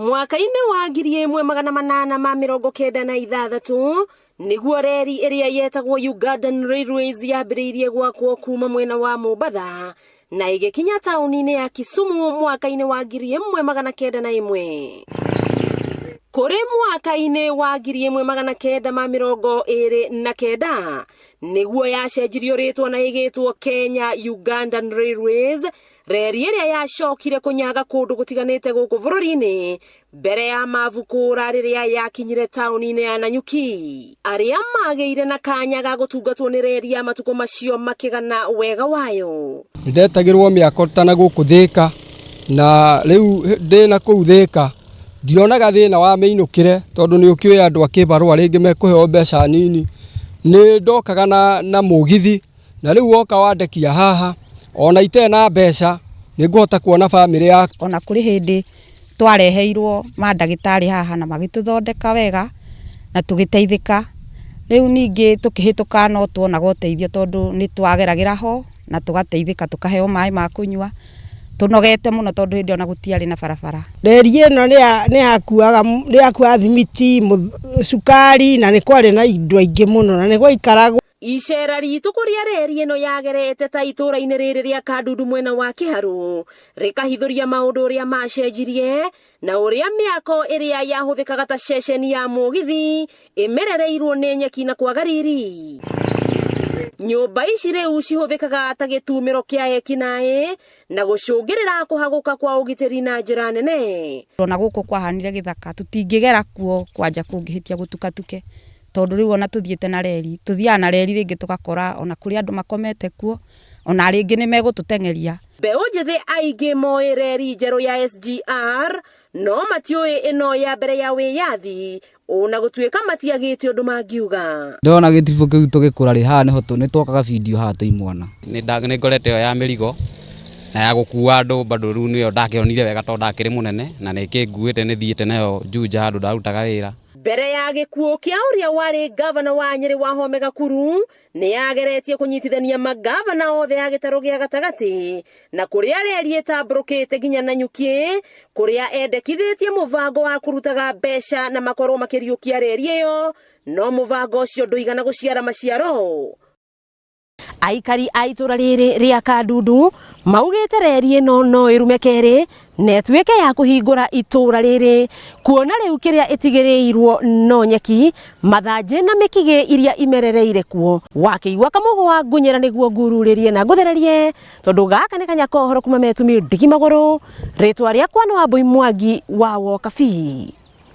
Mwaka-inĩ wa 1896 niguo reri iria yetagwo Ugandan Railways yambĩrĩirie gwakwo kuma mwena wa Mombatha na igikinya tauni-inĩ ya Kisumu mwaka-inĩ wa 1901. Kuri mwaka-inĩ wa 1929 niguo yacenjirio ritwa na igitwo Kenya Ugandan Railways, reri iria yacokire kunyaga kundu gutiganite guku bururi-ini mbere ya mavukura riria yakinyire tauni-ini ya Nanyuki. Aria mageire na kanya ga gutungatwo ni reri ya matuko macio makigana wega wayo. Ndetagirwo miako tana guku Thika na riu ndina kuu Thika ndionaga thina wa meinukire tondu ni ukioya andu akibarwa ringi mekuheo mbeca nini. Ni ndokaga na mugithi na riu woka wandekia haha ona itena mbeca niguhota kuona family yake. Ona kuri hindi twareheirwo mandagitari haha na magituthondeka wega na tugiteithika. Riu ningi tukihituka no tuonaga uteithio tondu ni twageragira ho na tugateithika tukaheo mai ma kunywa. Tunogete muno tondu hindi ona gutiari na barabara. Reri ino ni akuaga thimiti, sukari na ni kwari na indo aingi muno na ni gwaikaragwo. Icera ritu kuria reri ino yagerete ta itura-ini riri ria Kandudu mwena wa Kiharu rikahithuria maundu uria macenjirie na uria miako iria yahuthikaga ta ceceni ya mugithi imerereirwo ni nyeki na kwaga riri. Nyumba ici riu cihuthikaga ta gitumiro kia ekinae na gucungirira kuhaguka kwa ugitiri na njira nene. Ona guku kwahanire githaka tutingigera kuo kwanja kungihitia gutukatuke tondu riu ona tuthiete na reri tuthiana na reri ringi tukakora ona kuri andu makomete kuo ona ringi ni megututengeria. Mbeu njithi aingi moi reri njeru ya SGR no matiui ino ya mbere ya wiyathi ona gutuika matiagite undu mangiuga. Ndona gitibu kiu tugikura ri haha niho ni twokaga video haha tuimwana ni ngorete yo ya mirigo na ya gukua andu bado riu niyo ndakionire wega tondu ndakiri munene na nikinguite ni thiite nayo Juja andu ndarutaga wira. Mbere ya gikuo kia uria wari gavana wa Nyeri Wahome Gakuru ni yageretie kunyitithania magavana othe ya gitaro gia gatagati na kuria reri itamburukite nginya Nanyuki kuria endekithitie muvango wa kurutaga mbeca na makorwo makiriukia reri iyo no muvango ucio nduigana guciara maciaro. Aikari a itura riri ria Kandudu maugite reri ino no irume keri netweke ya kuhingura itura riri kuona riu kiria itigiriirwo no nyeki mathanje na mikige iria imerereire kuo. Wakiigwa kamugo wa ngunyera niguo ngururirie na nguthererie tondu gaka ni kanya kohoro kuma metumi Ndigi Maguru ritwa riakwa no Wambui Mwangi wa Wokabi.